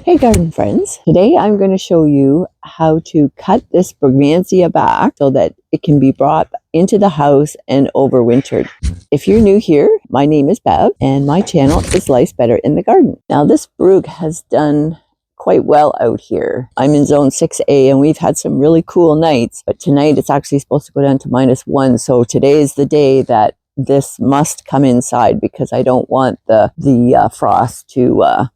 Hey garden friends, today I'm going to show you how to cut this Brugmansia back so that it can be brought into the house and overwintered. If you're new here, my name is Bev and my channel is Life's Better in the Garden. Now this Brug has done quite well out here. I'm in zone 6A and we've had some really cool nights, but tonight it's actually supposed to go down to -1, so today is the day that this must come inside because I don't want the frost to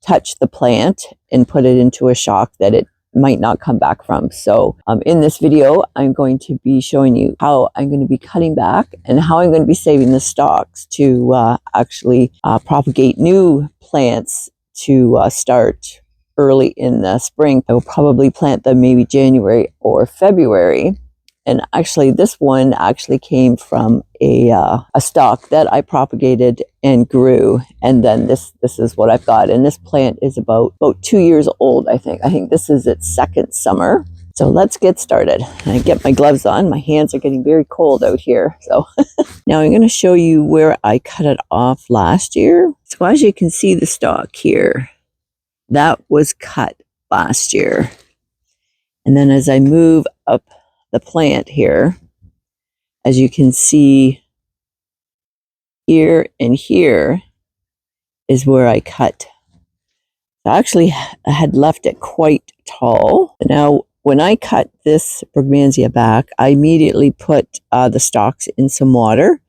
touch the plant and put it into a shock that it might not come back from. So in this video, I'm going to be showing you how I'm going to be cutting back and how I'm going to be saving the stalks to actually propagate new plants to start early in the spring. I will probably plant them maybe January or February. And actually, this one actually came from a stalk that I propagated and grew. And then this is what I've got. And this plant is about 2 years old, I think. I think this is its second summer. So let's get started. I get my gloves on. My hands are getting very cold out here. So now I'm going to show you where I cut it off last year. So as you can see the stalk here, that was cut last year. And then as I move up the plant here, as you can see here and here is where I cut. Actually, I had left it quite tall. Now, when I cut this Brugmansia back, I immediately put the stalks in some water.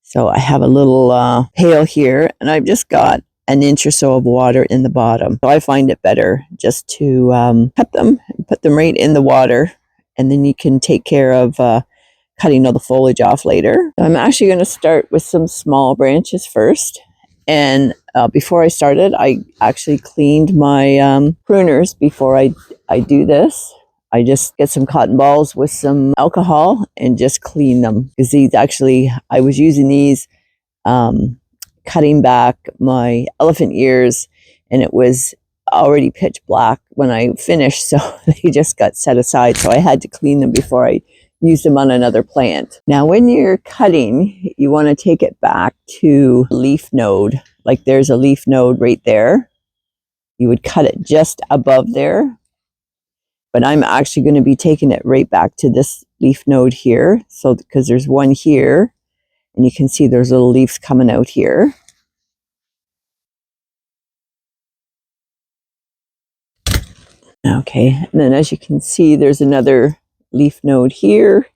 So I have a little pail here, and I've just got an inch or so of water in the bottom. So I find it better just to cut them and put them right in the water. And then you can take care of cutting all the foliage off later. I'm actually going to start with some small branches first. And before I started, I actually cleaned my pruners before I do this. I just get some cotton balls with some alcohol and just clean them. Because these actually, I was using these cutting back my elephant ears, and it was already pitch black when I finished, so they just got set aside. So I had to clean them before I used them on another plant. Now, when you're cutting, you want to take it back to leaf node. Like there's a leaf node right there. You would cut it just above there. But I'm actually going to be taking it right back to this leaf node here. So because there's one here, and you can see there's little leaves coming out here. Okay, and then as you can see, there's another leaf node here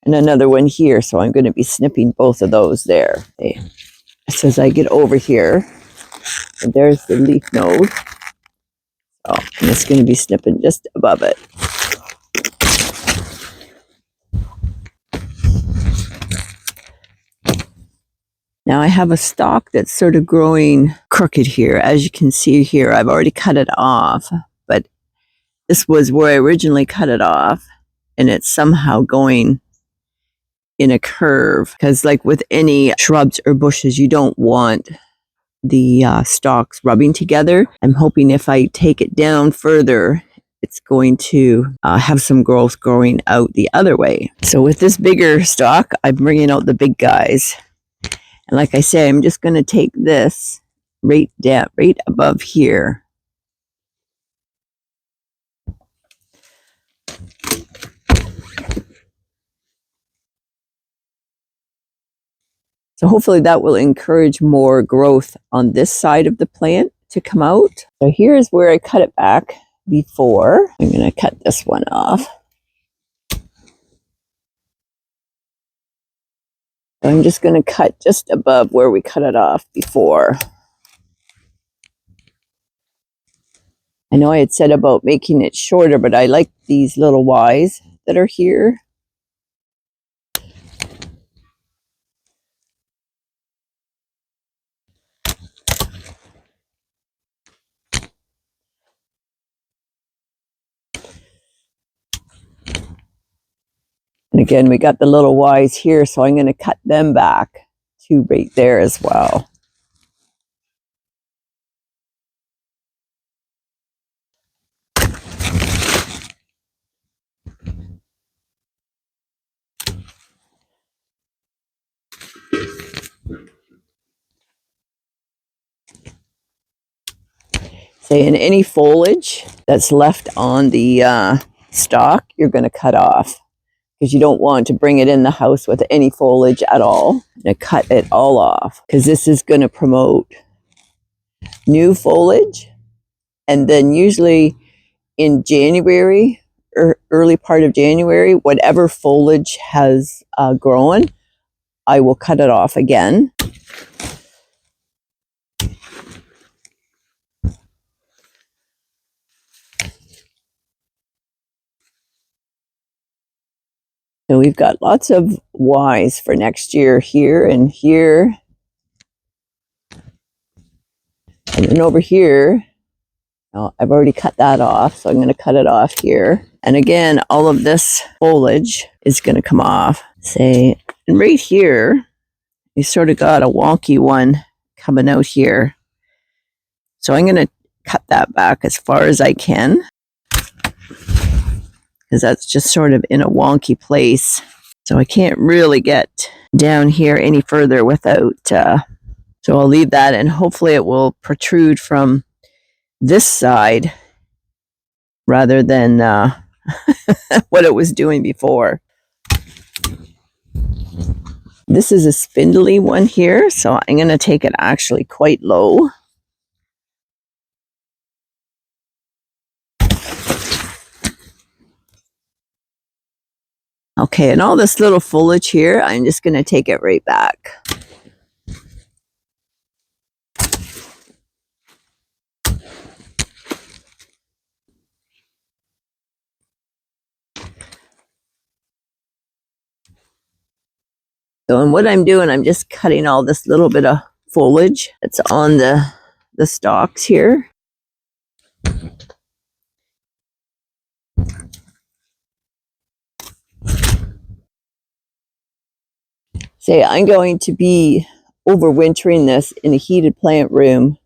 and another one here. So I'm going to be snipping both of those there. Okay. So as I get over here, and there's the leaf node. So I'm just going to be snipping just above it. Now I have a stalk that's sort of growing crooked here. As you can see here, I've already cut it off, but this was where I originally cut it off, and it's somehow going in a curve, because like with any shrubs or bushes, you don't want the stalks rubbing together. I'm hoping if I take it down further, it's going to have some growth growing out the other way. So with this bigger stalk, I'm bringing out the big guys. And like I say, I'm just going to take this right down, right above here. So hopefully that will encourage more growth on this side of the plant to come out. So here's where I cut it back before. I'm going to cut this one off. I'm just going to cut just above where we cut it off before. I know I had said about making it shorter, but I like these little Ys that are here. And again, we got the little Ys here, so I'm going to cut them back to right there as well. Say, and any foliage that's left on the stalk, you're going to cut off, because you don't want to bring it in the house with any foliage at all. And cut it all off, because this is going to promote new foliage. And then usually in January or early part of January, whatever foliage has grown, I will cut it off again. So we've got lots of Ys for next year here and here. And then over here, I've already cut that off, so I'm going to cut it off here. And again, all of this foliage is going to come off. Say, and right here, you sort of got a wonky one coming out here. So I'm going to cut that back as far as I can, because that's just sort of in a wonky place. So I can't really get down here any further without, so I'll leave that, and hopefully it will protrude from this side rather than what it was doing before. This is a spindly one here, so I'm going to take it actually quite low. Okay, and all this little foliage here, I'm just going to take it right back. So, and what I'm doing, I'm just cutting all this little bit of foliage that's on the stalks here. Say, I'm going to be overwintering this in a heated plant room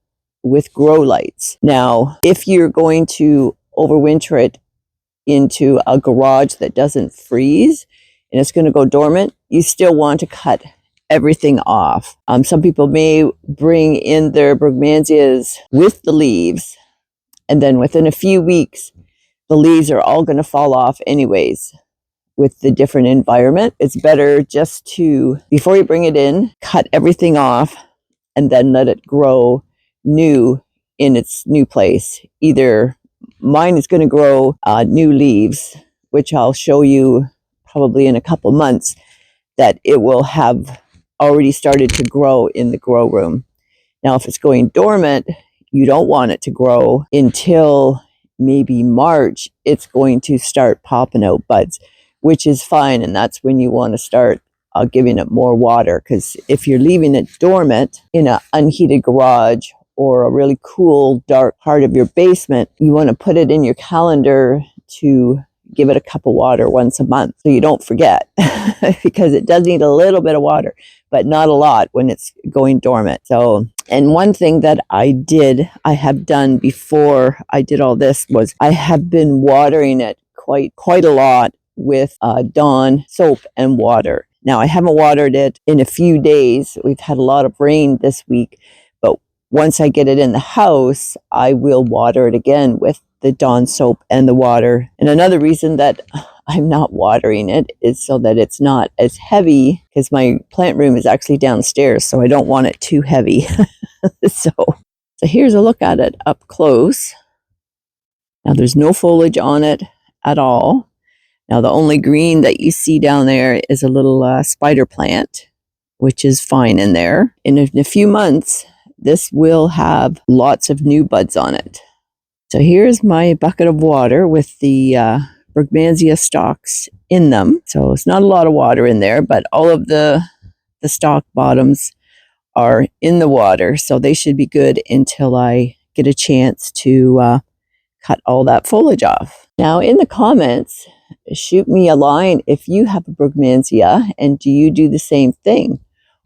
with grow lights. Now, if you're going to overwinter it into a garage that doesn't freeze and it's going to go dormant, you still want to cut everything off. Some people may bring in their Brugmansias with the leaves, and then within a few weeks, the leaves are all going to fall off anyways. With the different environment, it's better just to, before you bring it in, cut everything off and then let it grow new in its new place. Either mine is going to grow new leaves, which I'll show you probably in a couple months, that it will have already started to grow in the grow room. Now, if it's going dormant, you don't want it to grow until maybe March. It's going to start popping out buds, which is fine, and that's when you want to start giving it more water, because if you're leaving it dormant in an unheated garage or a really cool, dark part of your basement, you want to put it in your calendar to give it a cup of water once a month so you don't forget, because it does need a little bit of water, but not a lot when it's going dormant. So, and one thing that I have done before I did all this, was I have been watering it quite a lot with Dawn soap and water. Now, I haven't watered it in a few days. We've had a lot of rain this week, but once I get it in the house, I will water it again with the Dawn soap and the water. And another reason that I'm not watering it is so that it's not as heavy, because my plant room is actually downstairs, so I don't want it too heavy. So here's a look at it up close. Now, there's no foliage on it at all. Now, the only green that you see down there is a little spider plant, which is fine in there. And in a few months, this will have lots of new buds on it. So here's my bucket of water with the Brugmansia stalks in them. So it's not a lot of water in there, but all of the stalk bottoms are in the water. So they should be good until I get a chance to cut all that foliage off. Now, in the comments, shoot me a line if you have a Brugmansia, and do you do the same thing?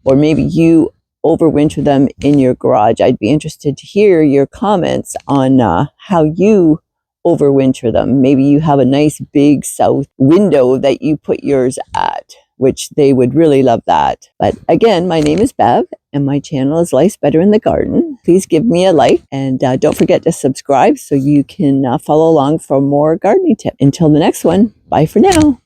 Or maybe you overwinter them in your garage. I'd be interested to hear your comments on how you overwinter them. Maybe you have a nice big south window that you put yours at. which they would really love that. But again, my name is Bev, and my channel is Life's Better in the Garden. Please give me a like, and don't forget to subscribe so you can follow along for more gardening tips. Until the next one, bye for now.